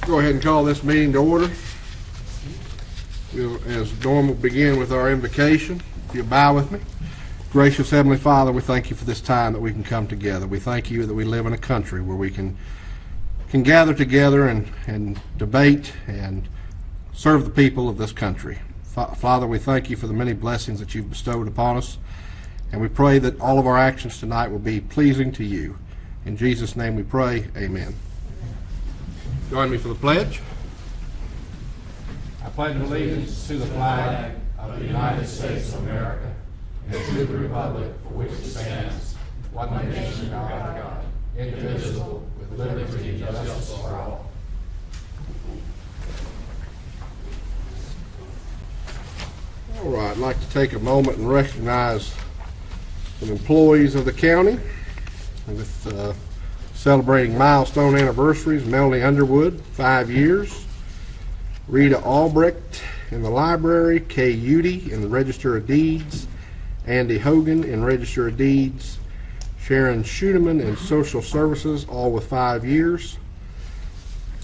Go ahead and call this meeting to order. We'll, as normal, begin with our invocation. If you'll bow with me. Gracious Heavenly Father, we thank you for this time that we can come together. We thank you that we live in a country where we can gather together and debate and serve the people of this country. Father, we thank you for the many blessings that you've bestowed upon us, and we pray that all of our actions tonight will be pleasing to you. In Jesus' name we pray, amen. Join me for the pledge. I pledge allegiance to the flag of the United States of America and to the republic for which it stands, one nation under God, indivisible, with liberty and justice for all. All right, I'd like to take a moment and recognize some employees of the county with celebrating milestone anniversaries. Melanie Underwood, 5 years. Rita Albrecht in the library. Kay Udy in the Register of Deeds. Andy Hogan in Register of Deeds. Sharon Schuneman in Social Services, all with 5 years.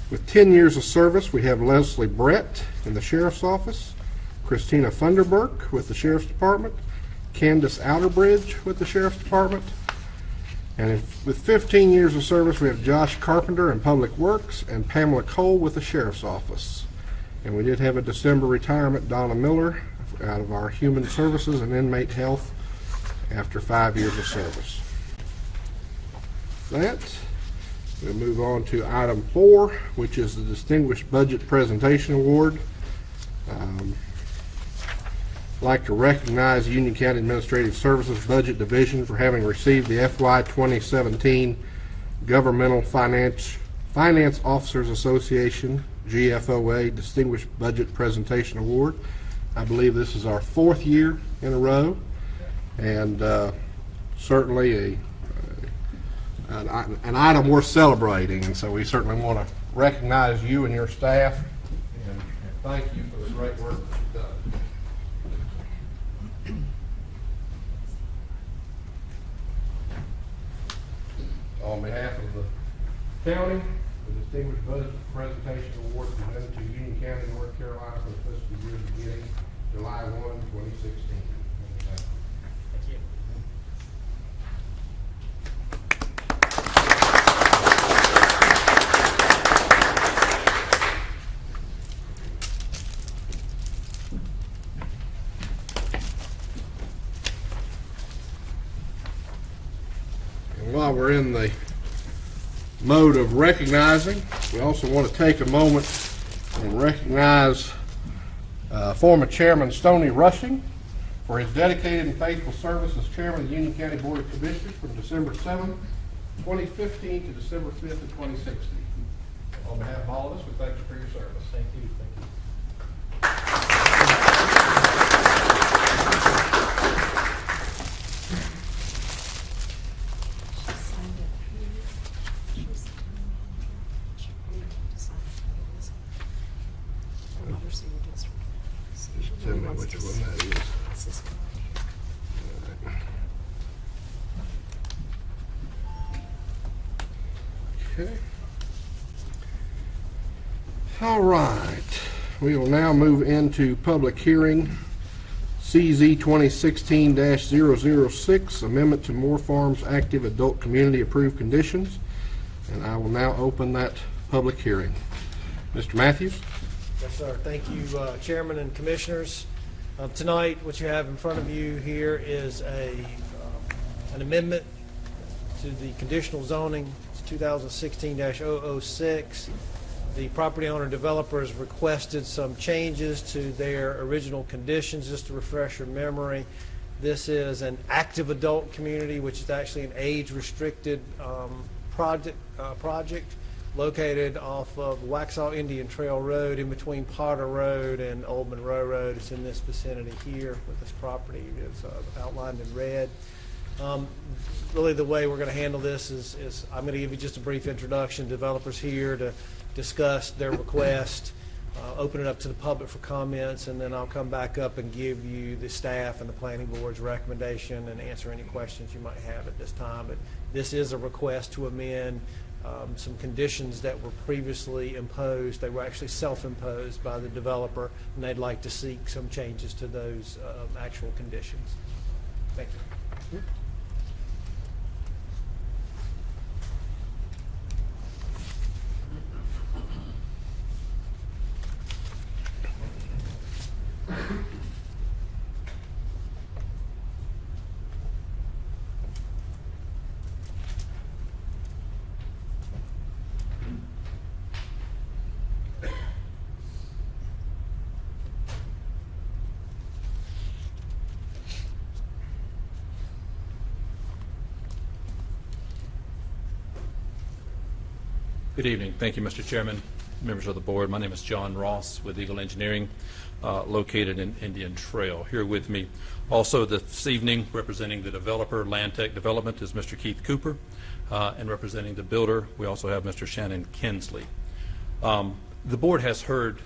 With 10 years of service, we have Leslie Brett in the Sheriff's Office. Christina Funderburk with the Sheriff's Department. Candace Outerbridge with the Sheriff's Department. And with 15 years of service, we have Josh Carpenter in Public Works and Pamela Cole with the Sheriff's Office. And we did have a December retirement, Donna Miller, out of our Human Services and Inmate Health after 5 years of service. That, we'll move on to item 4, which is the Distinguished Budget Presentation Award. I'd like to recognize Union County Administrative Services Budget Division for having received the FY 2017 Governmental Finance Officers Association GFOA Distinguished Budget Presentation Award. I believe this is our 4th year in a row, and certainly an item worth celebrating, and so we certainly want to recognize you and your staff and thank you for the great work that you've done. On behalf of the county, the Distinguished Budget Presentation Award presented to Union County, North Carolina for the fiscal year beginning July 1, 2016. Thank you. And while we're in the mode of recognizing, we also want to take a moment and recognize former Chairman Stoney Rushing for his dedicated and faithful service as Chairman of the Union County Board of Commissioners from December 7th, 2015 to December 5th of 2016. On behalf of all of us, we thank you for your service. Thank you. Thank you. Just tell me which one that is. Okay. All right. We will now move into public hearing CZ 2016-006, Amendment to Moore Farms Active Adult Community Approved Conditions. And I will now open that public hearing. Mr. Matthews? Yes, sir. Thank you, Chairman and Commissioners. Tonight, what you have in front of you here is an amendment to the conditional zoning. It's 2016-006. The property owner developers requested some changes to their original conditions. Just to refresh your memory, this is an active adult community, which is actually an age-restricted project located off of Waxhaw Indian Trail Road in between Potter Road and Old Monroe Road. It's in this vicinity here with this property. It's outlined in red. Really the way we're going to handle this is I'm going to give you just a brief introduction. Developers here to discuss their request, open it up to the public for comments, and then I'll come back up and give you the staff and the planning board's recommendation and answer any questions you might have at this time. But this is a request to amend some conditions that were previously imposed. They were actually self-imposed by the developer, and they'd like to seek some changes to those actual conditions. Thank you. Good evening. Thank you, Mr. Chairman, members of the board. My name is John Ross with Eagle Engineering, located in Indian Trail. Here with me also this evening representing the developer, Landtech Development, is Mr. Keith Cooper, and representing the builder, we also have Mr. Shannon Kinsley. The board has heard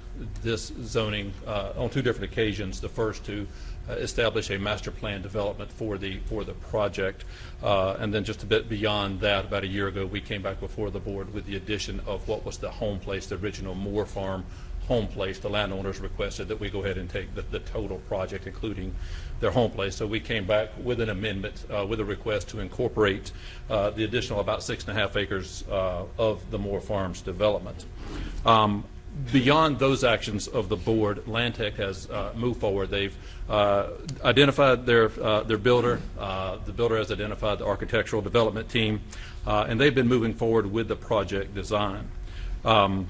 this zoning on two different occasions. The first to establish a master plan development for the project, and then just a bit beyond that, about a year ago, we came back before the board with the addition of what was the home place, the original Moore Farm home place. The landowners requested that we go ahead and take the total project, including their home place. So we came back with an amendment with a request to incorporate the additional about 6.5 acres of the Moore Farms development. Beyond those actions of the board, Landtech has moved forward. They've identified their builder. The builder has identified the architectural development team, and they've been moving forward with the project design. The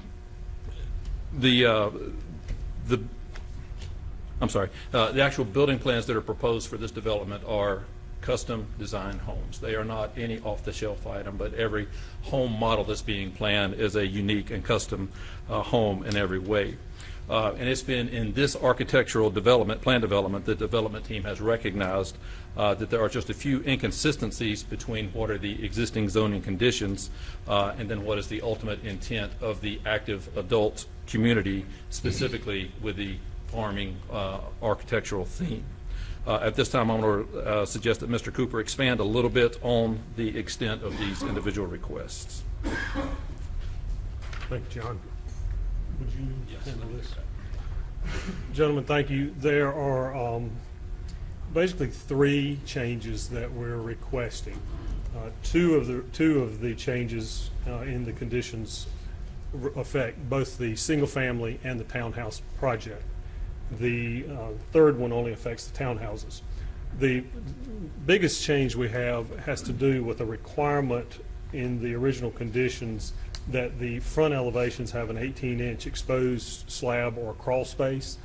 actual building plans that are proposed for this development are custom designed homes. They are not any off-the-shelf item, but every home model that's being planned is a unique and custom home in every way. And it's been in this architectural development, plan development, the development team has recognized that there are just a few inconsistencies between what are the existing zoning conditions and then what is the ultimate intent of the active adult community, specifically with the farming architectural theme. At this time, I'm going to suggest that Mr. Cooper expand a little bit on the extent of these individual requests. Thank you, John. Would you handle this? Gentlemen, thank you. There are basically three changes that we're requesting. Two of the changes in the conditions affect both the single family and the townhouse project. The third one only affects the townhouses. The biggest change we have has to do with a requirement in the original conditions that the front elevations have an 18-inch exposed slab or crawl space.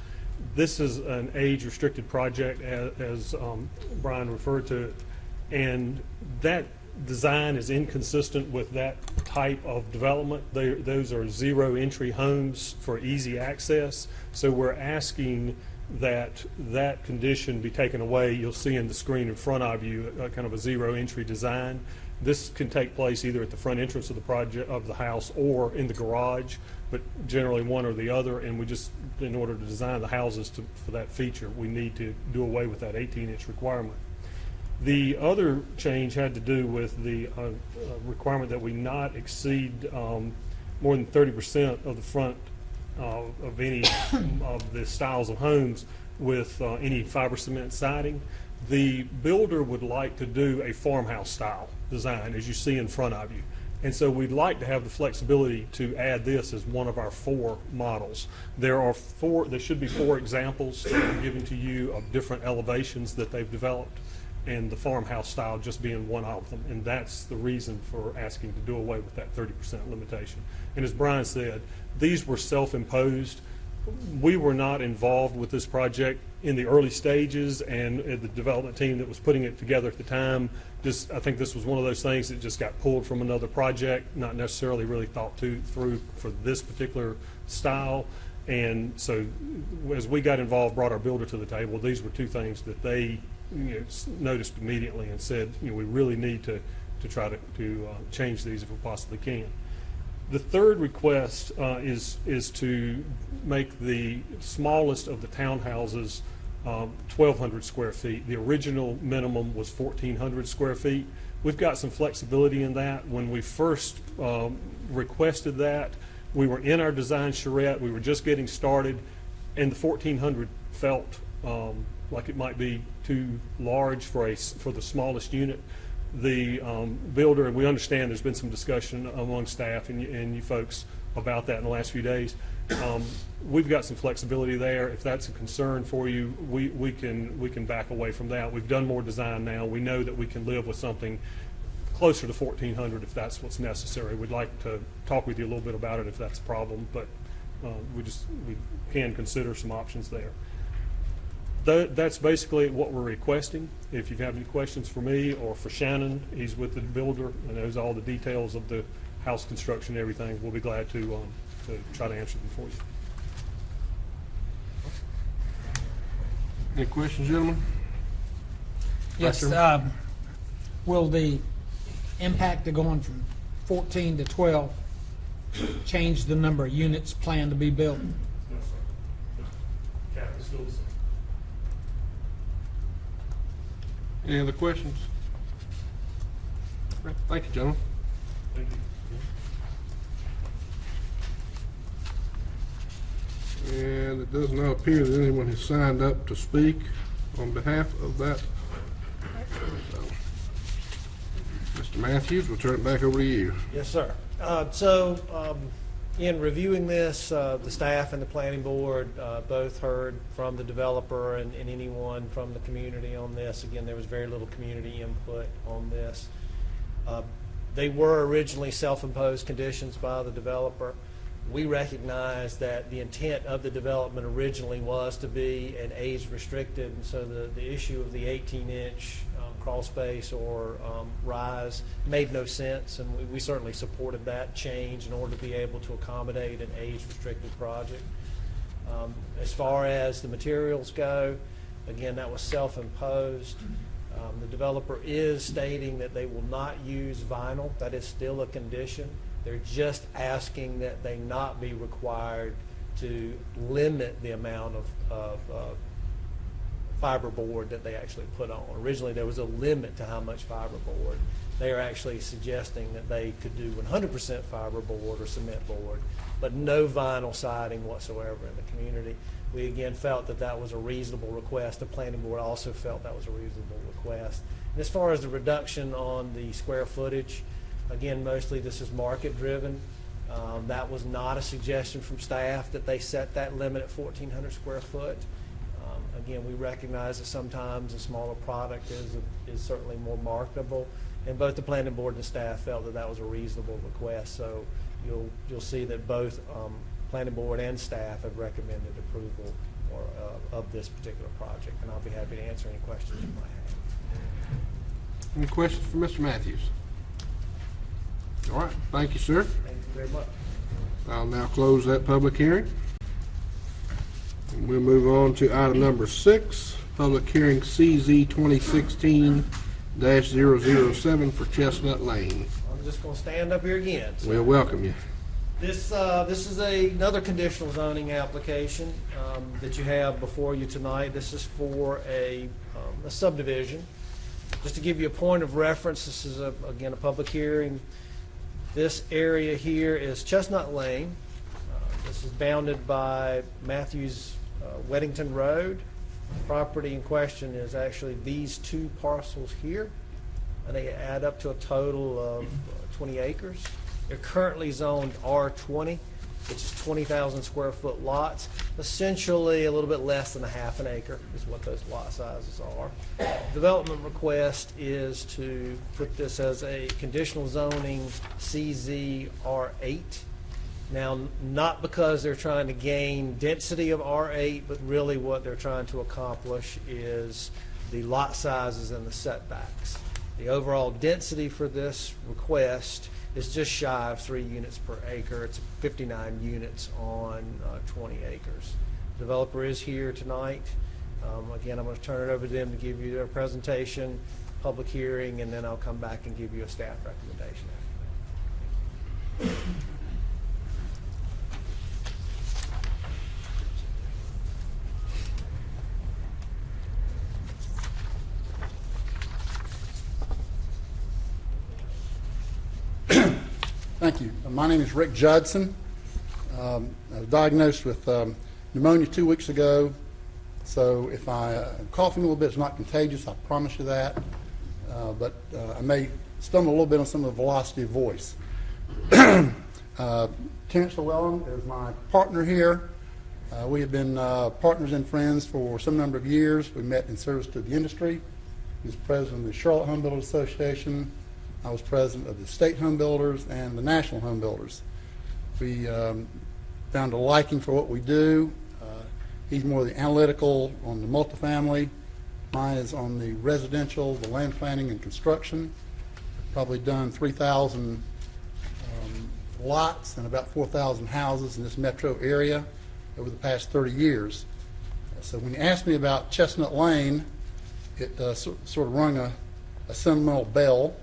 This is an age-restricted project, as Brian referred to it, and that design is inconsistent with that type of development. Those are zero-entry homes for easy access, so we're asking that that condition be taken away. You'll see in the screen in front of you kind of a zero-entry design. This can take place either at the front entrance of the project of the house or in the garage, but generally one or the other. And we just, in order to design the houses for that feature, we need to do away with that 18-inch requirement. The other change had to do with the requirement that we not exceed more than 30% of the front of any of the styles of homes with any fiber cement siding. The builder would like to do a farmhouse style design, as you see in front of you. And so we'd like to have the flexibility to add this as one of our 4 models. There should be 4 examples that I'm giving to you of different elevations that they've developed, and the farmhouse style just being one of them. And that's the reason for asking to do away with that 30% limitation. And as Brian said, these were self-imposed. We were not involved with this project in the early stages, and the development team that was putting it together at the time, I think this was one of those things that just got pulled from another project, not necessarily really thought through for this particular style. And so as we got involved, brought our builder to the table, these were 2 things that they noticed immediately and said, we really need to try to change these if we possibly can. The third request is to make the smallest of the townhouses 1,200 square feet. The original minimum was 1,400 square feet. we've got some flexibility in that. When we first requested that, we were in our design charrette, we were just getting started, and the 1400 felt like it might be too large for the smallest unit. The builder, and we understand there's been some discussion among staff and you folks about that in the last few days. We've got some flexibility there. If that's a concern for you, we can back away from that. We've done more design now. We know that we can live with something closer to 1400 if that's what's necessary. We'd like to talk with you a little bit about it if that's a problem, but we can consider some options there. That's basically what we're requesting. If you have any questions for me or for Shannon, he's with the builder and knows all the details of the house construction and everything. We'll be glad to try to answer them for you. Any questions, gentlemen? Yes, will the impact of going from 14 to 12 change the number of units planned to be built? No, sir. The cap is still the same. Any other questions? Okay, thank you, gentlemen. Thank you. And it does not appear that anyone has signed up to speak on behalf of that. So, Mr. Matthews, we'll turn it back over to you. Yes, sir. In reviewing this, the staff and the planning board both heard from the developer and anyone from the community on this. Again, there was very little community input on this. They were originally self-imposed conditions by the developer. We recognize that the intent of the development originally was to be an age restricted, and so the issue of the 18-inch crawl space or rise made no sense, and we certainly supported that change in order to be able to accommodate an age restricted project. As far as the materials go, again, that was self-imposed. The developer is stating that they will not use vinyl. That is still a condition. They're just asking that they not be required to limit the amount of fiberboard that they actually put on. Originally, there was a limit to how much fiberboard. They are actually suggesting that they could do 100% fiberboard or cement board, but no vinyl siding whatsoever in the community. We again felt that that was a reasonable request. The planning board also felt that was a reasonable request. And as far as the reduction on the square footage, again, mostly this is market driven. That was not a suggestion from staff that they set that limit at 1,400 square foot. Again, we recognize that sometimes a smaller product is certainly more marketable, and both the planning board and the staff felt that that was a reasonable request. So you'll see that both planning board and staff have recommended approval of this particular project, and I'll be happy to answer any questions you might have. Any questions for Mr. Matthews? All right, thank you, sir. Thank you very much. I'll now close that public hearing. And we'll move on to item number 6, public hearing CZ 2016-007 for Chestnut Lane. I'm just going to stand up here again. So We'll welcome you. this is another conditional zoning application that you have before you tonight. This is for a subdivision. Just to give you a point of reference, this is again a public hearing. This area here is Chestnut Lane. This is bounded by Matthews Weddington Road. The property in question is actually these two parcels here, and they add up to a total of 20 acres. They're currently zoned R20, which is 20,000 square foot lots. Essentially a little bit less than a half an acre is what those lot sizes are. Development request is to put this as a conditional zoning CZ R8. Now, not because they're trying to gain density of R8, but really what they're trying to accomplish is the lot sizes and the setbacks. The overall density for this request is just shy of 3 units per acre. It's 59 units on 20 acres. The developer is here tonight. Again, I'm going to turn it over to them to give you their presentation, public hearing, and then I'll come back and give you a staff recommendation after that. Thank you. My name is Rick Judson. I was diagnosed with pneumonia 2 weeks ago, so if I'm coughing a little bit, it's not contagious, I promise you that. But I may stumble a little bit on some of the velocity of voice. Terrence Llewellyn is my partner here. We have been partners and friends for some number of years. We met in service to the industry. He was president of the Charlotte Home Builders Association. I was president of the State Home Builders and the National Home Builders. We found a liking for what we do. He's more the analytical on the multifamily. Mine is on the residential, the land planning and construction. Probably done 3,000 lots and about 4,000 houses in this metro area over the past 30 years. So when you asked me about Chestnut Lane, it sort of rung a sentimental bell.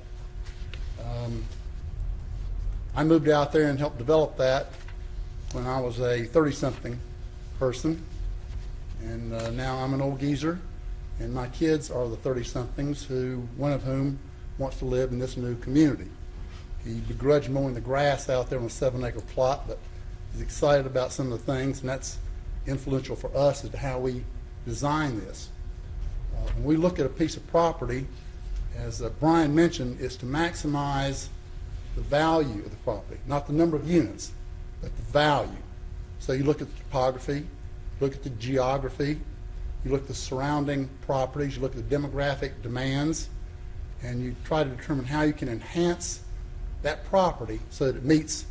I moved out there and helped develop that when I was a 30-something person, and now I'm an old geezer, and my kids are the 30-somethings, one of whom wants to live in this new community. He begrudged mowing the grass out there on a 7-acre plot, but he's excited about some of the things, and that's influential for us as to how we design this. When we look at a piece of property, as Brian mentioned, it's to maximize the value of the property, not the number of units, but the value. So you look at the topography, look at the geography, you look at the surrounding properties, you look at the demographic demands, and you try to determine how you can enhance that property so that it meets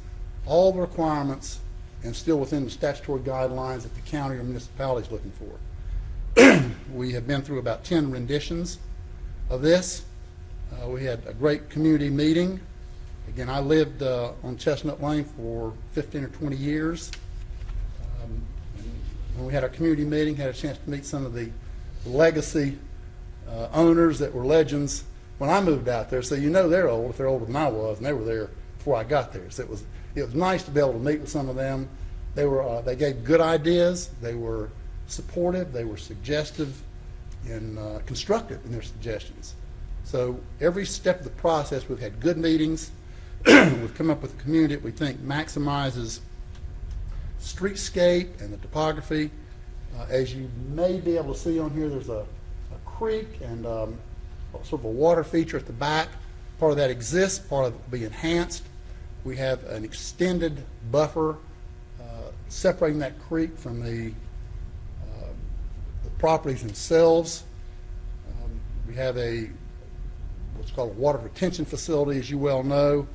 all the requirements and still within the statutory guidelines that the county or municipality is looking for. We have been through about 10 renditions of this. We had a great community meeting. Again, I lived on Chestnut Lane for 15 or 20 years. When we had our community meeting, had a chance to meet some of the legacy owners that were legends when I moved out there. So you know they're old if they're older than I was, and they were there before I got there. So it was nice to be able to meet with some of them. They gave good ideas. They were supportive. They were suggestive and constructive in their suggestions. So every step of the process, we've had good meetings. We've come up with a community that we think maximizes streetscape and the topography. As you may be able to see on here, there's a creek and sort of a water feature at the back. Part of that exists, part of it will be enhanced. We have an extended buffer separating that creek from the properties themselves. We have what's called a water retention facility, as you well know.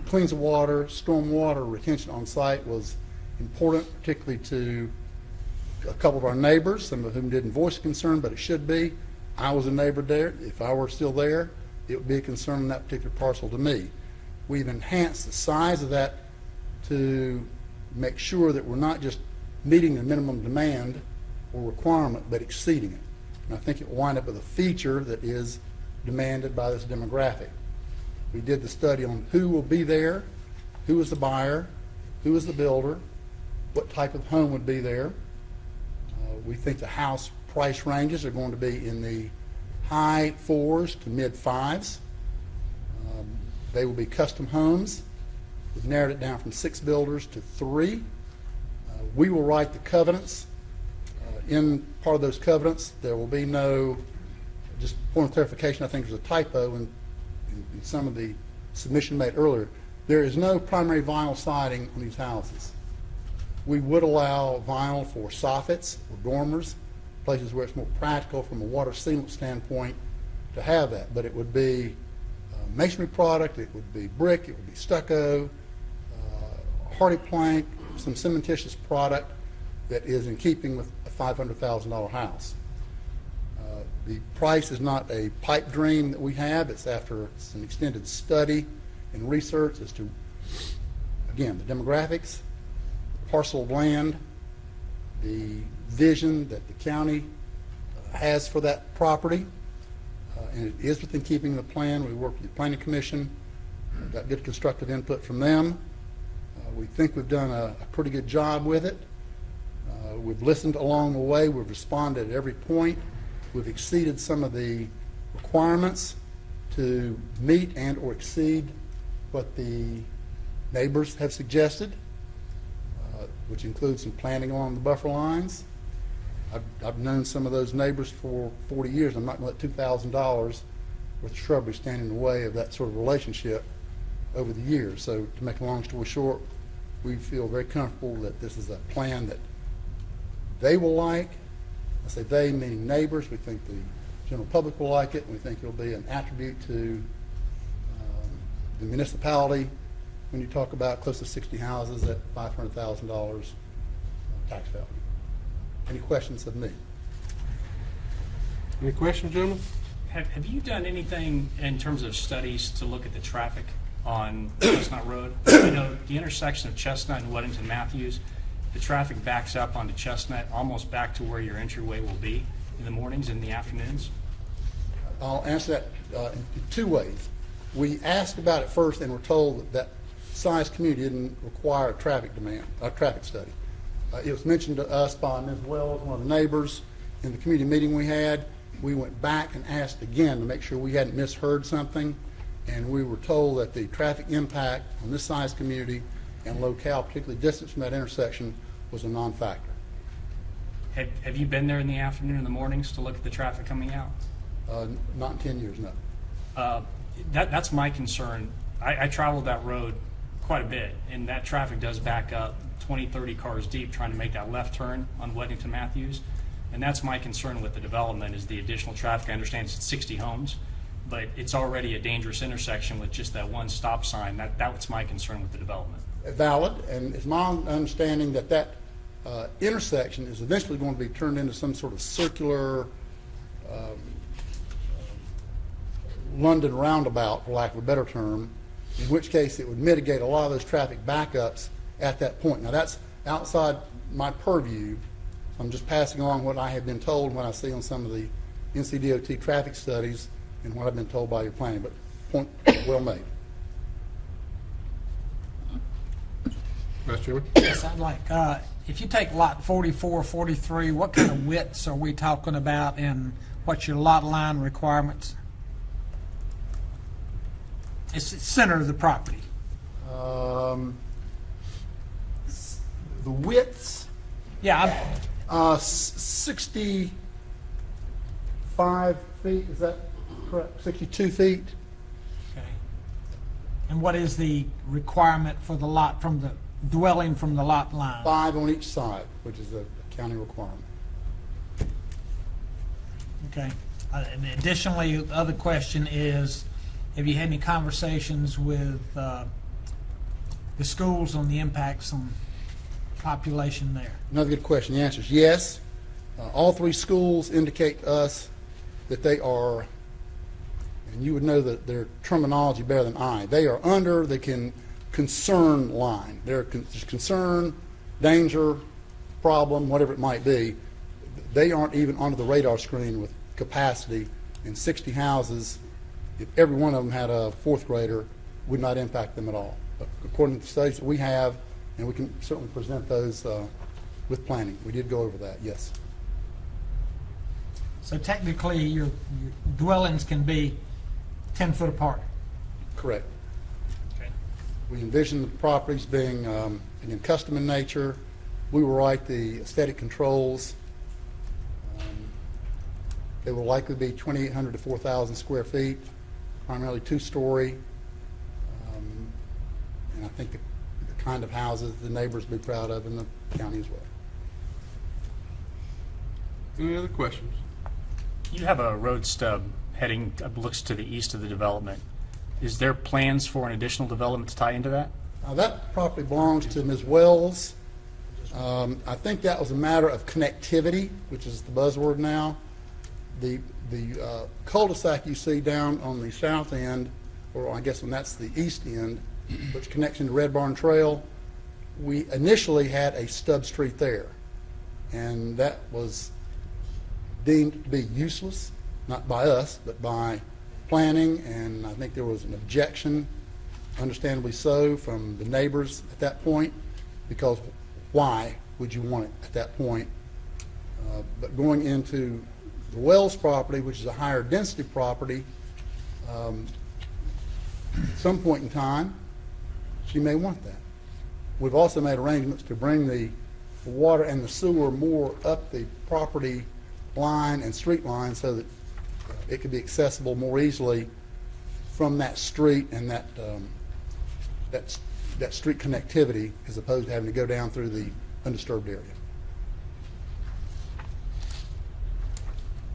Cleans the water, storm water retention on site was important, particularly to a couple of our neighbors, some of whom didn't voice a concern, but it should be. I was a neighbor there. If I were still there, it would be a concern in that particular parcel to me. We've enhanced the size of that to make sure that we're not just meeting the minimum demand or requirement, but exceeding it. And I think it will wind up with a feature that is demanded by this demographic. We did the study on who will be there, who is the buyer, who is the builder, what type of home would be there. We think the house price ranges are going to be in the high 4s to mid 5s. They will be custom homes. We've narrowed it down from 6 builders to 3. We will write the covenants. In part of those covenants, there will be no, just point of clarification, I think there's a typo in some of the submission made earlier. There is no primary vinyl siding on these houses. We would allow vinyl for soffits or dormers, places where it's more practical from a water sealant standpoint to have that, but it would be masonry product, it would be brick, it would be stucco, hardy plank, some cementitious product that is in keeping with a $500,000 house. The price is not a pipe dream that we have. It's after some extended study and research as to, again, the demographics, the parcel of land, the vision that the county has for that property, and it is within keeping the plan. We work with the Planning Commission, got good constructive input from them. We think we've done a pretty good job with it. We've listened along the way. We've responded at every point. We've exceeded some of the requirements to meet and or exceed what the neighbors have suggested, which includes some planting along the buffer lines. I've known some of those neighbors for 40 years. I'm not going to let $2,000 worth of shrubbery stand in the way of that sort of relationship over the years. So to make a long story short, we feel very comfortable that this is a plan that they will like. I say they, meaning neighbors. We think the general public will like it, and we think it'll be an attribute to the municipality when you talk about close to 60 houses at $500,000 tax value. Any questions of me? Any questions, gentlemen? Have you done anything in terms of studies to look at the traffic on Chestnut Road? I know the intersection of Chestnut and Weddington Matthews, the traffic backs up onto Chestnut, almost back to where your entryway will be in the mornings and the afternoons. I'll answer that in two ways. We asked about it first and were told that that size community didn't require a traffic study. It was mentioned to us by Ms. Wells, one of the neighbors, in the community meeting we had. We went back and asked again to make sure we hadn't misheard something, and we were told that the traffic impact on this size community and locale, particularly distance from that intersection, was a non-factor. Have you been there in the afternoon and the mornings to look at the traffic coming out? Not in 10 years, no. That's my concern. I traveled that road quite a bit, and that traffic does back up 20, 30 cars deep trying to make that left turn on Weddington Matthews. And that's my concern with the development, is the additional traffic. I understand it's 60 homes, but it's already a dangerous intersection with just that one stop sign. That's my concern with the development. Valid, and it's my understanding that that intersection is eventually going to be turned into some sort of circular London roundabout, for lack of a better term, in which case it would mitigate a lot of those traffic backups at that point. Now, that's outside my purview. I'm just passing along what I have been told and what I see on some of the NCDOT traffic studies and what I've been told by your planning, but point well made. Vice Chairman? Yes, I'd like, if you take lot 44, 43, what kind of widths are we talking about, and what's your lot line requirements? It's the center of the property. The widths, Yeah, 65 feet, is that correct? 62 feet? okay. And what is the requirement for the lot from the dwelling from the lot line? 5 on each side, which is a county requirement. Okay. And additionally, the other question is, have you had any conversations with the schools on the impacts on population there? Another good question. The answer is yes. All three schools indicate to us that they are, and you would know that their terminology better than I, they are under the concern line. There's concern, danger, problem, whatever it might be. They aren't even onto the radar screen with capacity, and 60 houses, if every one of them had a fourth grader, would not impact them at all. But according to the studies that we have, and we can certainly present those with planning. We did go over that, yes. So technically, your dwellings can be 10 foot apart. Correct. Okay. We envision the properties being, again, custom in nature. We will write the aesthetic controls. They will likely be 2,800 to 4,000 square feet, primarily two-story. And I think the kind of houses the neighbors will be proud of in the county as well. Any other questions? You have a road stub heading, looks to the east of the development. Is there plans for an additional development to tie into that? Now, that property belongs to Ms. Wells. I think that was a matter of connectivity, which is the buzzword now. The cul-de-sac you see down on the south end, or I guess when that's the east end, which connects into Red Barn Trail, we initially had a stub street there, and that was deemed to be useless, not by us, but by planning, and I think there was an objection, understandably so, from the neighbors at that point, because why would you want it at that point? But going into the Wells property, which is a higher density property, at some point in time, she may want that. We've also made arrangements to bring the water and the sewer more up the property line and street line so that it could be accessible more easily from that street and that street connectivity, as opposed to having to go down through the undisturbed area.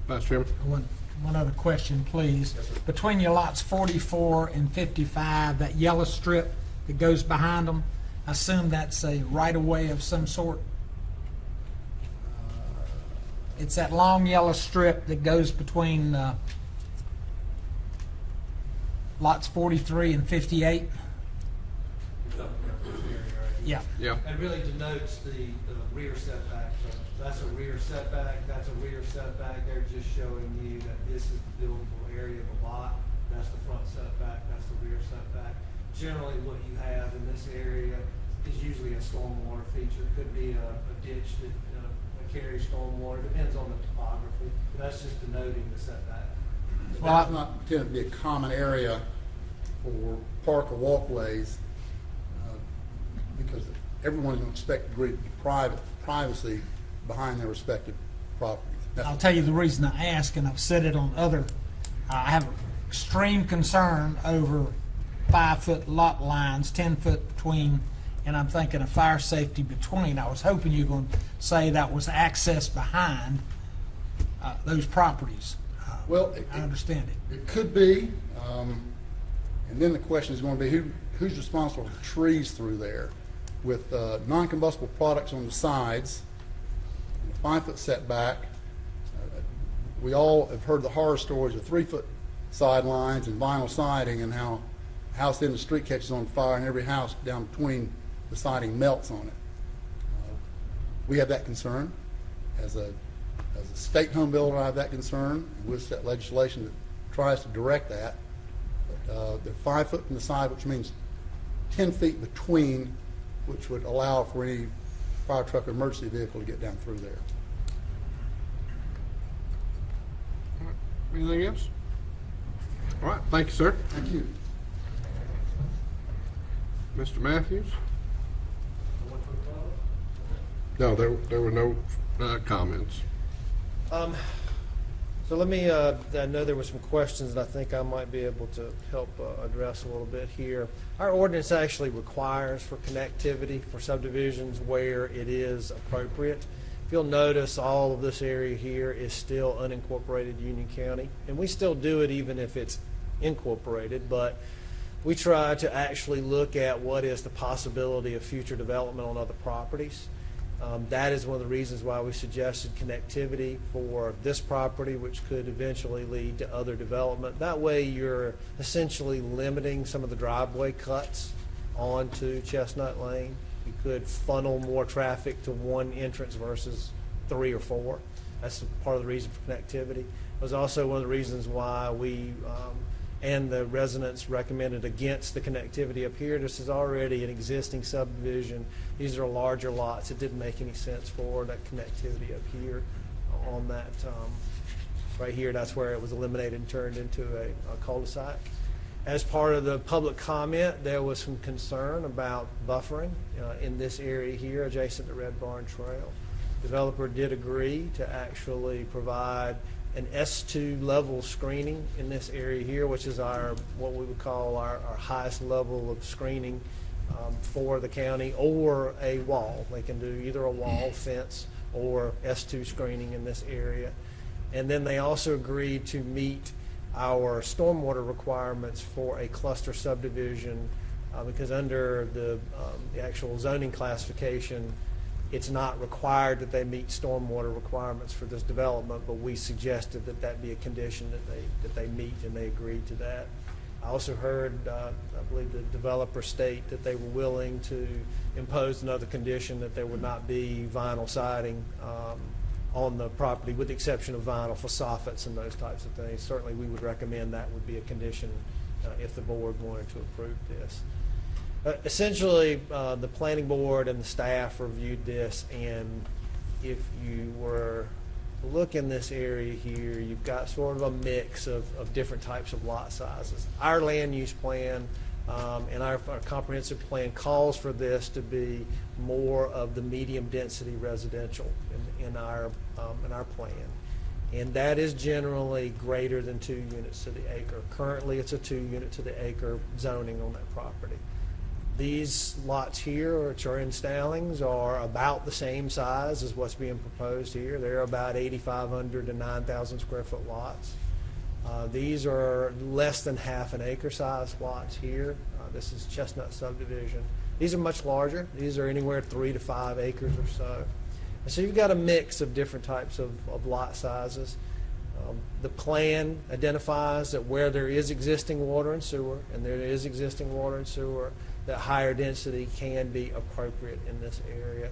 Vice Chairman? One other question, please. Between your lots 44 and 55, that yellow strip that goes behind them, I assume that's a right-of-way of some sort? It's that long yellow strip that goes between lots 43 and 58? Yeah. Yeah. It really denotes the rear setback. So that's a rear setback, that's a rear setback. They're just showing you that this is the buildable area of the lot. That's the front setback, that's the rear setback. Generally, what you have in this area is usually a stormwater feature. It could be a ditch that carries stormwater, depends on the topography. But that's just denoting the setback. That's not intended to be a common area for park or walkways, because everyone's going to expect great privacy behind their respective properties. I'll tell you the reason I ask, and I've said it on other, I have extreme concern over 5-foot lot lines, 10-foot between, and I'm thinking of fire safety between. I was hoping you were going to say that was access behind those properties. Well, I understand it. It could be, and then the question is going to be who's responsible for trees through there, with non-combustible products on the sides, a 5-foot setback. We all have heard the horror stories of 3-foot sidelines and vinyl siding, and how a house in the street catches on fire and every house down between the siding melts on it. We have that concern. As a state home builder, I have that concern. We'll set legislation that tries to direct that. But they're 5 foot from the side, which means 10 feet between, which would allow for any fire truck or emergency vehicle to get down through there. Anything else? All right, thank you, sir. Thank you. Mr. Matthews? No, there were no comments. So let me, I know there were some questions that I think I might be able to help address a little bit here. Our ordinance actually requires for connectivity for subdivisions where it is appropriate. If you'll notice, all of this area here is still unincorporated Union County, and we still do it even if it's incorporated, but we try to actually look at what is the possibility of future development on other properties. That is one of the reasons why we suggested connectivity for this property, which could eventually lead to other development. That way you're essentially limiting some of the driveway cuts onto Chestnut Lane. You could funnel more traffic to one entrance versus 3 or 4. That's part of the reason for connectivity. It was also one of the reasons why we and the residents recommended against the connectivity up here. This is already an existing subdivision. These are larger lots. It didn't make any sense for that connectivity up here on that, right here. That's where it was eliminated and turned into a cul-de-sac. As part of the public comment, there was some concern about buffering in this area here adjacent to Red Barn Trail. Developer did agree to actually provide an S2 level screening in this area here, which is our, what we would call our highest level of screening for the county, or a wall. They can do either a wall, fence, or S2 screening in this area. And then they also agreed to meet our stormwater requirements for a cluster subdivision because under the actual zoning classification, it's not required that they meet stormwater requirements for this development, but we suggested that that be a condition that they meet, and they agreed to that. I also heard, I believe the developer state that they were willing to impose another condition that there would not be vinyl siding on the property, with the exception of vinyl for soffits and those types of things. Certainly we would recommend that would be a condition if the board wanted to approve this. Essentially, the planning board and the staff reviewed this, and if you were to look in this area here, you've got sort of a mix of different types of lot sizes. Our land use plan And our comprehensive plan calls for this to be more of the medium-density residential in our plan. And that is generally greater than 2 units to the acre. Currently, it's a 2 unit to the acre zoning on that property. These lots here, which are in Stallings, are about the same size as what's being proposed here. They're about 8,500 to 9,000 square foot lots. These are less than half an acre size lots here. This is Chestnut subdivision. These are much larger. These are anywhere 3 to 5 acres or so. And so you've got a mix of different types of lot sizes. The plan identifies that where there is existing water and sewer, and there is existing water and sewer, that higher density can be appropriate in this area.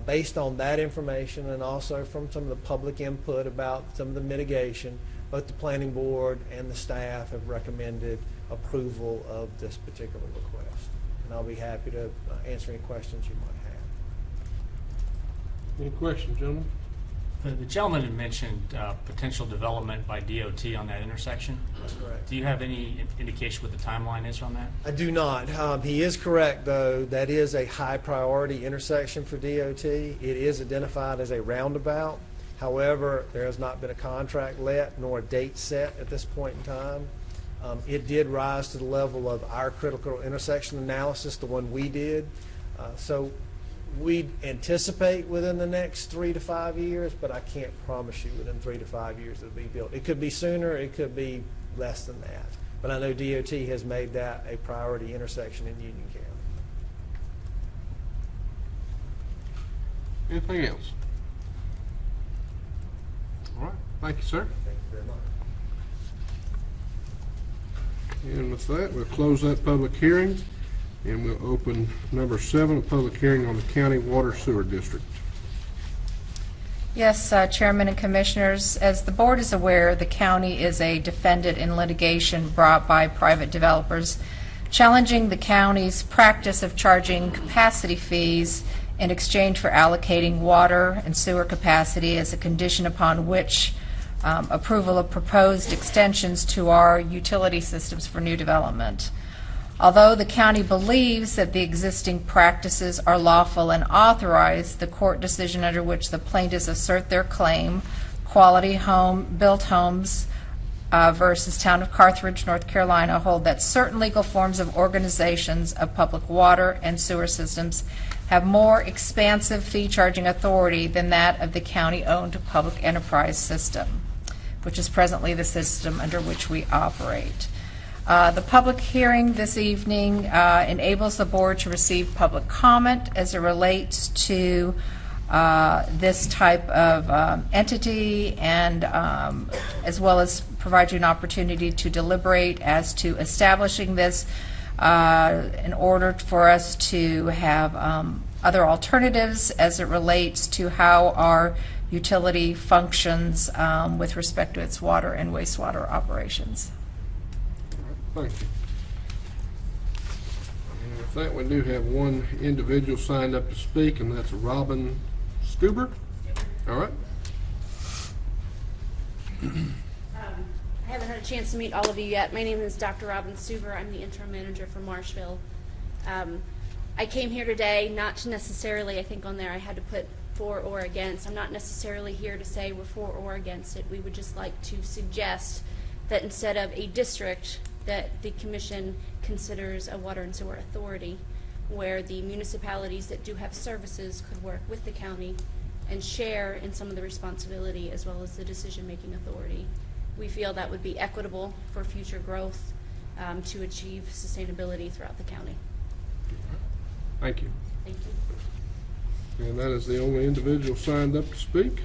Based on that information and also from some of the public input about some of the mitigation, both the planning board and the staff have recommended approval of this particular request. And I'll be happy to answer any questions you might have. Any questions, gentlemen? The gentleman had mentioned potential development by DOT on that intersection. That's correct. Do you have any indication what the timeline is on that? I do not. He is correct, though. That is a high priority intersection for DOT. It is identified as a roundabout. However, there has not been a contract let nor a date set at this point in time. It did rise to the level of our critical intersection analysis, the one we did. So we anticipate within the next 3 to 5 years, but I can't promise you within 3 to 5 years it'll be built. It could be sooner, it could be less than that. But I know DOT has made that a priority intersection in Union County. Anything else? All right, thank you, sir. Thank you very much. And with that, we'll close that public hearing, and we'll open number 7, a public hearing on the county water sewer district. Yes, Chairman and Commissioners, as the board is aware, the county is a defendant in litigation brought by private developers challenging the county's practice of charging capacity fees in exchange for allocating water and sewer capacity as a condition upon which approval of proposed extensions to our utility systems for new development. Although the county believes that the existing practices are lawful and authorized, the court decision under which the plaintiffs assert their claim, Quality Built Homes versus Town of Carthage, North Carolina, hold that certain legal forms of organizations of public water and sewer systems have more expansive fee-charging authority than that of the county-owned public enterprise system, which is presently the system under which we operate. The public hearing this evening enables the board to receive public comment as it relates to this type of entity, and as well as provide you an opportunity to deliberate as to establishing this in order for us to have other alternatives as it relates to how our utility functions with respect to its water and wastewater operations. Thank you. And with that, we do have one individual signed up to speak, and that's Robin Stuber. All right. I haven't had a chance to meet all of you yet. My name is Dr. Robin Stuber. I'm the interim manager for Marshville. I came here today not to necessarily, I think on there I had to put for or against. I'm not necessarily here to say we're for or against it. We would just like to suggest that instead of a district, that the commission considers a water and sewer authority, where the municipalities that do have services could work with the county and share in some of the responsibility as well as the decision-making authority. We feel that would be equitable for future growth to achieve sustainability throughout the county. Thank you. Thank you. And that is the only individual signed up to speak.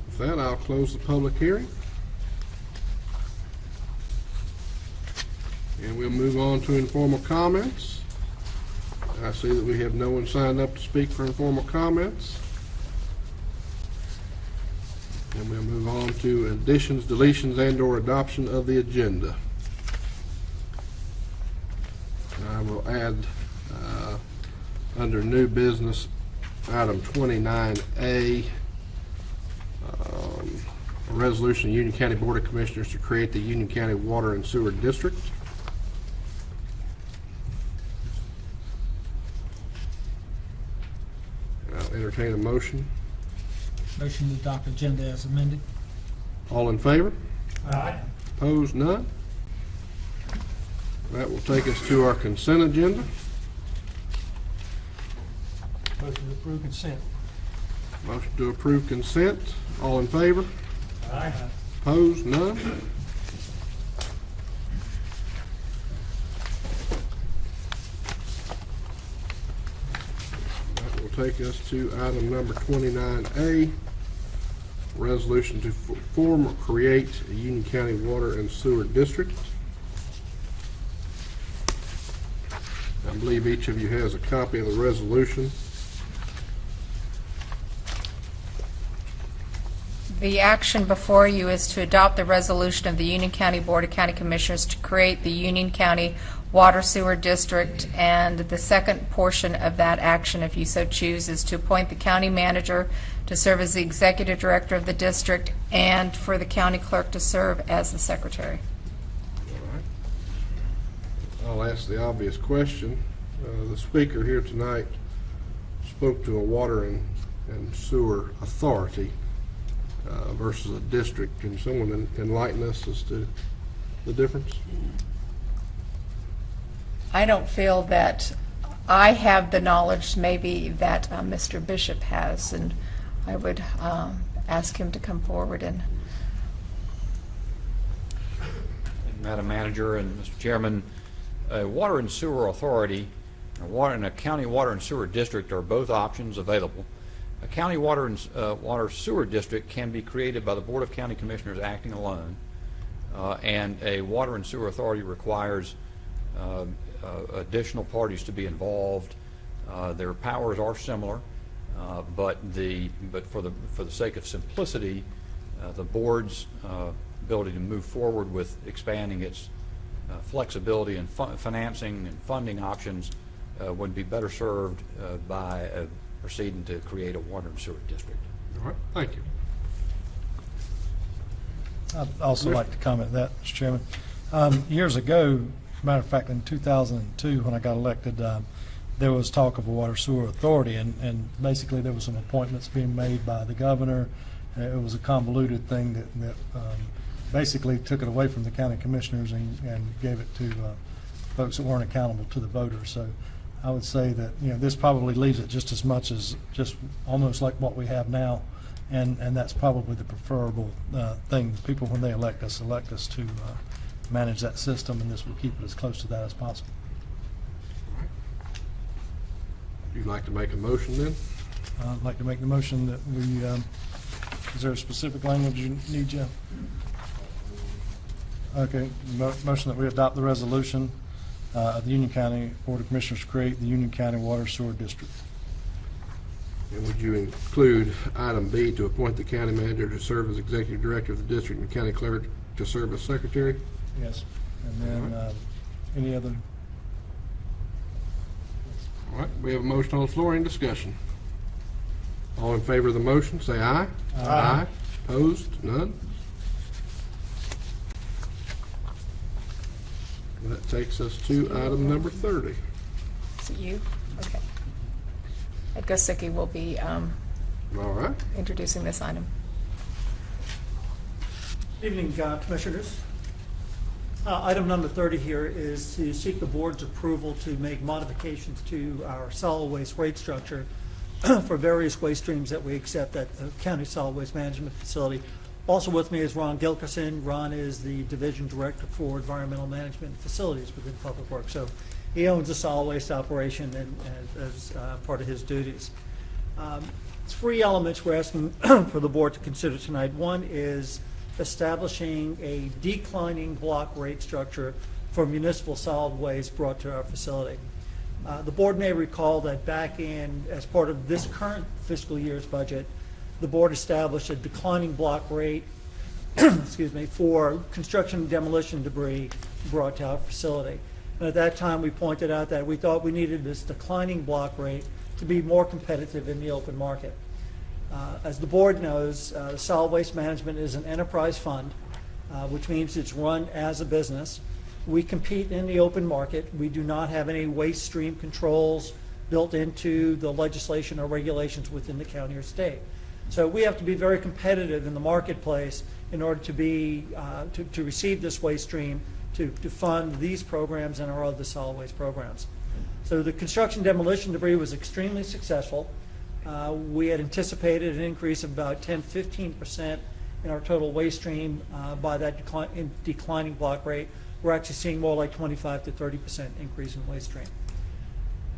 With that, I'll close the public hearing. And we'll move on to informal comments. I see that we have no one signed up to speak for informal comments. And we'll move on to additions, deletions, and/or adoption of the agenda. I will add under new business, item 29A, A resolution of Union County Board of Commissioners to create the Union County Water and Sewer District. I'll entertain a motion. Motion to adopt agenda as amended. All in favor? Aye. Opposed? None? That will take us to our consent agenda. Motion to approve consent. Motion to approve consent. All in favor? Aye. Opposed? None? That will take us to item number 29A, resolution to form or create a Union County Water and Sewer District. I believe each of you has a copy of the resolution. The action before you is to adopt the resolution of the Union County Board of County Commissioners to create the Union County Water Sewer District, and the second portion of that action, if you so choose, is to appoint the county manager to serve as the executive director of the district and for the county clerk to serve as the secretary. I'll ask the obvious question. The speaker here tonight spoke to a water and sewer authority versus a district. Can someone enlighten us as to the difference? I don't feel that I have the knowledge maybe that Mr. Bishop has, and I would ask him to come forward and Madam Manager and Mr. Chairman, a water and sewer authority and a county water and sewer district are both options available. A county water and water sewer district can be created by the Board of County Commissioners acting alone, and a water and sewer authority requires additional parties to be involved. Their powers are similar, but for the sake of simplicity, the board's ability to move forward with expanding its flexibility and financing and funding options would be better served by proceeding to create a water and sewer district. All right, thank you. I'd also like to comment that, Mr. Chairman. Years ago, matter of fact, in 2002, when I got elected, there was talk of a water sewer authority, and basically there was some appointments being made by the governor. It was a convoluted thing that basically took it away from the county commissioners and gave it to folks that weren't accountable to the voters. So I would say that this probably leaves it just as much as just almost like what we have now, and that's probably the preferable thing. People, when they elect us to manage that system, and this will keep it as close to that as possible. Would you like to make a motion then? I'd like to make the motion that we, is there a specific language you need, Jeff? Okay, motion that we adopt the resolution of the Union County Board of Commissioners to create the Union County Water Sewer District. And would you include item B to appoint the county manager to serve as executive director of the district and county clerk to serve as secretary? Yes. And then any other? All right, we have a motion on the floor. Any discussion? All in favor of the motion, say aye. Aye. Opposed? None? That takes us to item number 30. Is it you? Okay. Ed Gosicki will be All right. introducing this item. Evening, Commissioners. Item number 30 here is to seek the board's approval to make modifications to our solid waste rate structure for various waste streams that we accept at the County Solid Waste Management Facility. Also with me is Ron Gilkerson. Ron is the Division Director for Environmental Management Facilities within Public Works. So he owns the solid waste operation and as part of his duties. Three elements we're asking for the board to consider tonight. One is establishing a declining block rate structure for municipal solid waste brought to our facility. The board may recall that back in, as part of this current fiscal year's budget, the board established a declining block rate excuse me, for construction and demolition debris brought to our facility. And at that time, we pointed out that we thought we needed this declining block rate to be more competitive in the open market. As the board knows, solid waste management is an enterprise fund, which means it's run as a business. We compete in the open market. We do not have any waste stream controls built into the legislation or regulations within the county or state. So we have to be very competitive in the marketplace in order to be to receive this waste stream to fund these programs and our other solid waste programs. So the construction demolition debris was extremely successful. We had anticipated an increase of about 10-15% in our total waste stream by that declining block rate. We're actually seeing more like 25 to 30% increase in waste stream.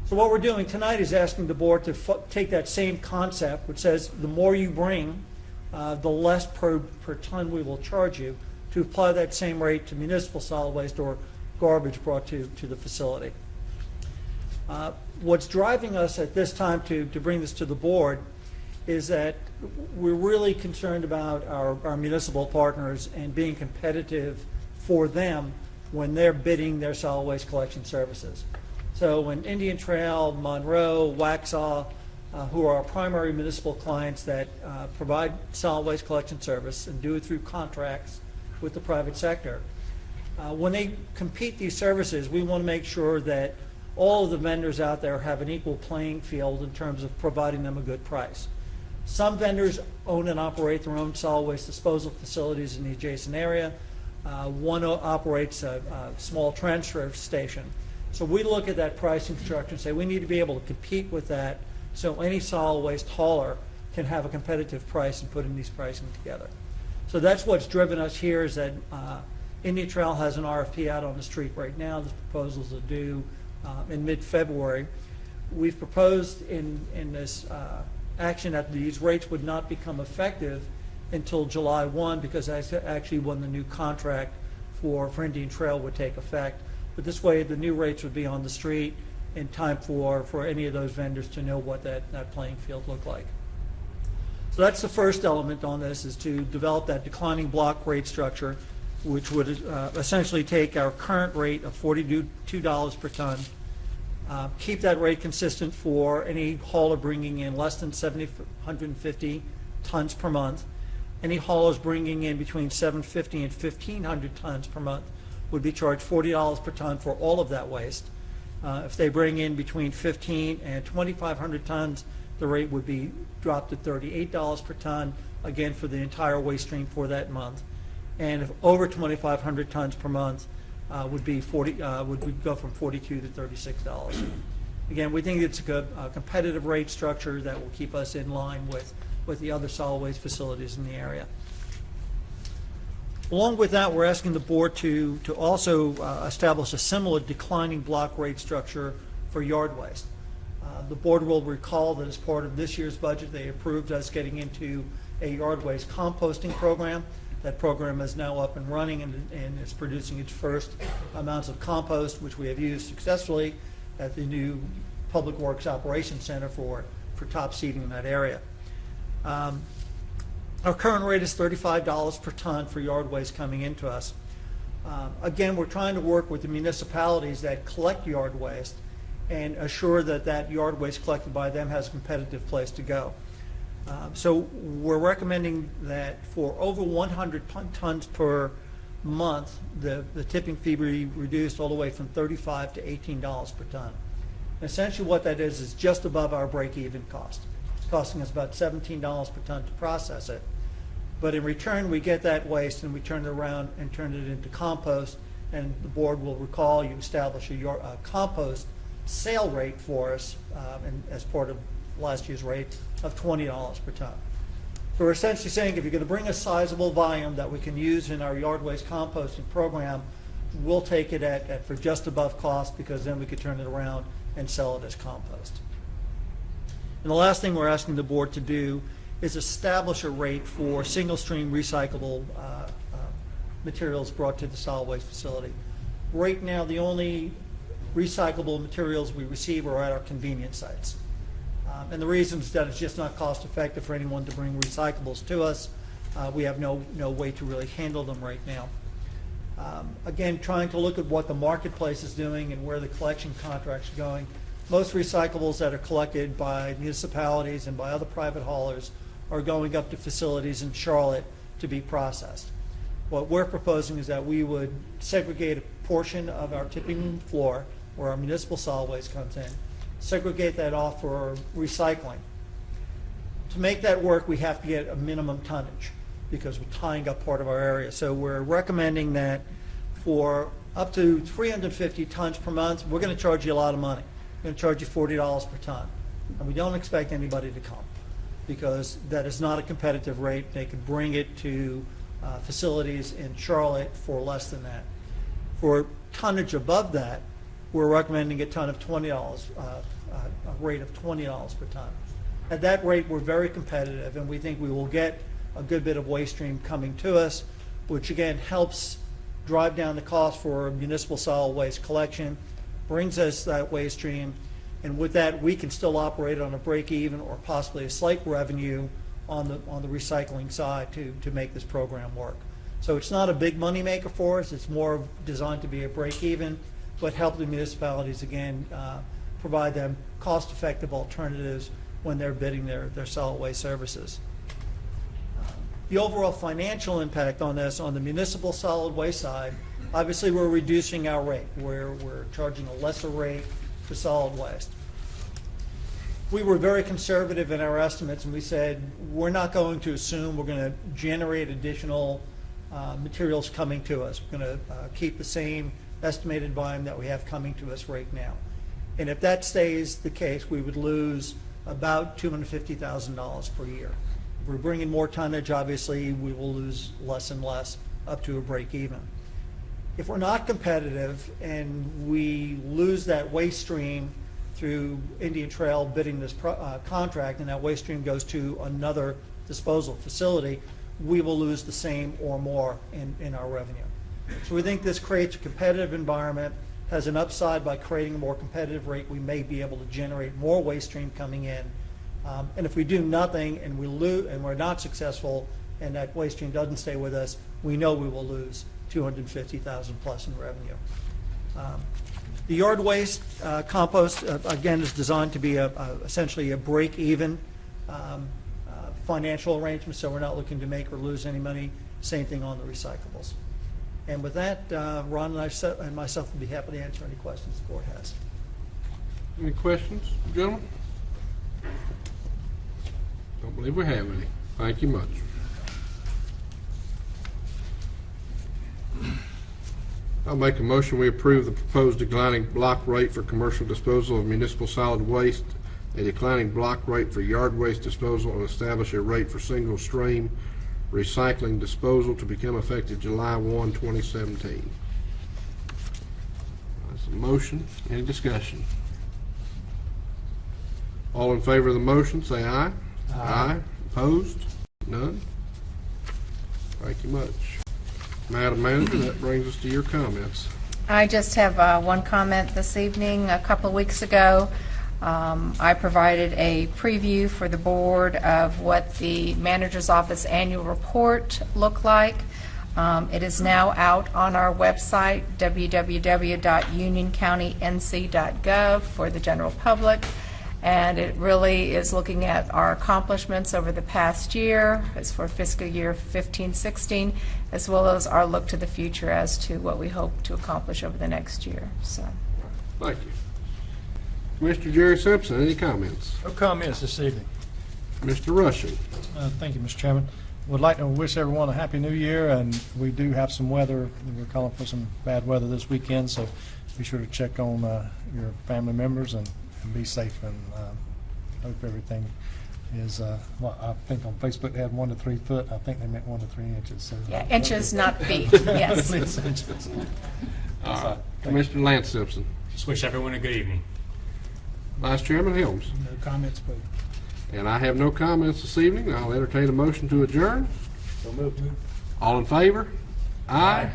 So what we're doing tonight is asking the board to take that same concept, which says the more you bring, the less per ton we will charge you, to apply that same rate to municipal solid waste or garbage brought to the facility. What's driving us at this time to bring this to the board is that we're really concerned about our municipal partners and being competitive for them when they're bidding their solid waste collection services. So when Indian Trail, Monroe, Waxhaw, who are our primary municipal clients that provide solid waste collection service and do it through contracts with the private sector, when they compete these services, we want to make sure that all of the vendors out there have an equal playing field in terms of providing them a good price. Some vendors own and operate their own solid waste disposal facilities in the adjacent area. One operates a small transfer station. So we look at that pricing structure and say we need to be able to compete with that so any solid waste hauler can have a competitive price in putting these pricing together. So that's what's driven us here is that Indian Trail has an RFP out on the street right now. The proposals are due in mid-February. We've proposed in this action that these rates would not become effective until July 1 because that's actually when the new contract for Indian Trail would take effect. But this way the new rates would be on the street in time for any of those vendors to know what that playing field looked like. So that's the first element on this, is to develop that declining block rate structure, which would essentially take our current rate of $42 per ton, keep that rate consistent for any hauler bringing in less than 750 tons per month. Any haulers bringing in between 750 and 1,500 tons per month would be charged $40 per ton for all of that waste. If they bring in between 15 and 2,500 tons, the rate would be dropped to $38 per ton, again for the entire waste stream for that month. And if over 2,500 tons per month, would go from $42 to $36. Again, we think it's a competitive rate structure that will keep us in line with the other solid waste facilities in the area. Along with that, we're asking the board to also establish a similar declining block rate structure for yard waste. The board will recall that as part of this year's budget, they approved us getting into a yard waste composting program. That program is now up and running and is producing its first amounts of compost, which we have used successfully at the new Public Works Operations Center for top seeding in that area. Our current rate is $35 per ton for yard waste coming into us. Again, we're trying to work with the municipalities that collect yard waste and assure that yard waste collected by them has a competitive place to go. So we're recommending that for over 100 tons per month, the tipping fee be reduced all the way from $35 to $18 per ton. Essentially what that is just above our break-even cost. It's costing us about $17 per ton to process it. But in return, we get that waste and we turn it around and turn it into compost, and the board will recall you establish a compost sale rate for us as part of last year's rate of $20 per ton. So we're essentially saying if you're going to bring a sizable volume that we can use in our yard waste composting program, we'll take it for just above cost, because then we could turn it around and sell it as compost. And the last thing we're asking the board to do is establish a rate for single stream recyclable materials brought to the solid waste facility. Right now, the only recyclable materials we receive are at our convenience sites. And the reason is that it's just not cost effective for anyone to bring recyclables to us. We have no way to really handle them right now. Again, trying to look at what the marketplace is doing and where the collection contracts are going. Most recyclables that are collected by municipalities and by other private haulers are going up to facilities in Charlotte to be processed. What we're proposing is that we would segregate a portion of our tipping room floor where our municipal solid waste comes in, segregate that off for recycling. To make that work, we have to get a minimum tonnage because we're tying up part of our area. So we're recommending that for up to 350 tons per month, we're going to charge you a lot of money. We're going to charge you $40 per ton. And we don't expect anybody to come because that is not a competitive rate. They could bring it to facilities in Charlotte for less than that. For tonnage above that, we're recommending a ton of $20, a rate of $20 per ton. At that rate, we're very competitive, and we think we will get a good bit of waste stream coming to us, which again helps drive down the cost for municipal solid waste collection, brings us that waste stream, and with that, we can still operate on a break-even or possibly a slight revenue on the recycling side to make this program work. So it's not a big money maker for us. It's more designed to be a break-even, but help the municipalities again provide them cost-effective alternatives when they're bidding their solid waste services. The overall financial impact on this, on the municipal solid waste side, obviously we're reducing our rate. We're charging a lesser rate for solid waste. We were very conservative in our estimates, and we said we're not going to assume we're going to generate additional materials coming to us. We're going to keep the same estimated volume that we have coming to us right now. And if that stays the case, we would lose about $250,000 per year. If we're bringing more tonnage, obviously, we will lose less and less up to a break even. If we're not competitive and we lose that waste stream through Indian Trail bidding this contract and that waste stream goes to another disposal facility, we will lose the same or more in our revenue. So we think this creates a competitive environment, has an upside by creating a more competitive rate. We may be able to generate more waste stream coming in. And if we do nothing and we lose and we're not successful and that waste stream doesn't stay with us, we know we will lose $250,000 plus in revenue. The yard waste compost, again, is designed to be essentially a break-even financial arrangement, so we're not looking to make or lose any money. Same thing on the recyclables. And with that, Ron and myself will be happy to answer any questions the board has. Any questions, gentlemen? Don't believe we have any. Thank you much. I'll make a motion we approve the proposed declining block rate for commercial disposal of municipal solid waste, a declining block rate for yard waste disposal, and establish a rate for single stream recycling disposal to become effective July 1, 2017. That's a motion. Any discussion? All in favor of the motion, say aye. Aye. Opposed? None? Thank you much. Madam Manager, that brings us to your comments. I just have one comment this evening. A couple of weeks ago, I provided a preview for the board of what the manager's office annual report looked like. It is now out on our website, www.unioncountync.gov, for the general public. And it really is looking at our accomplishments over the past year, as for fiscal year 15-16, as well as our look to the future as to what we hope to accomplish over the next year. So, Thank you. Mr. Jerry Simpson, any comments? No comments this evening. Mr. Rushing. Thank you, Mr. Chairman. Would like to wish everyone a happy new year, and we do have some weather. We're calling for some bad weather this weekend, so be sure to check on your family members and be safe, and hope everything is, well, I think on Facebook they had 1 to 3 foot. I think they meant 1 to 3 inches. So yeah, inches, not feet. Yes. Inches. Commissioner Lance Simpson. Just wish everyone a good evening. Vice Chairman Helms. No comments, please. And I have no comments this evening. I'll entertain a motion to adjourn. So moved. All in favor? Aye.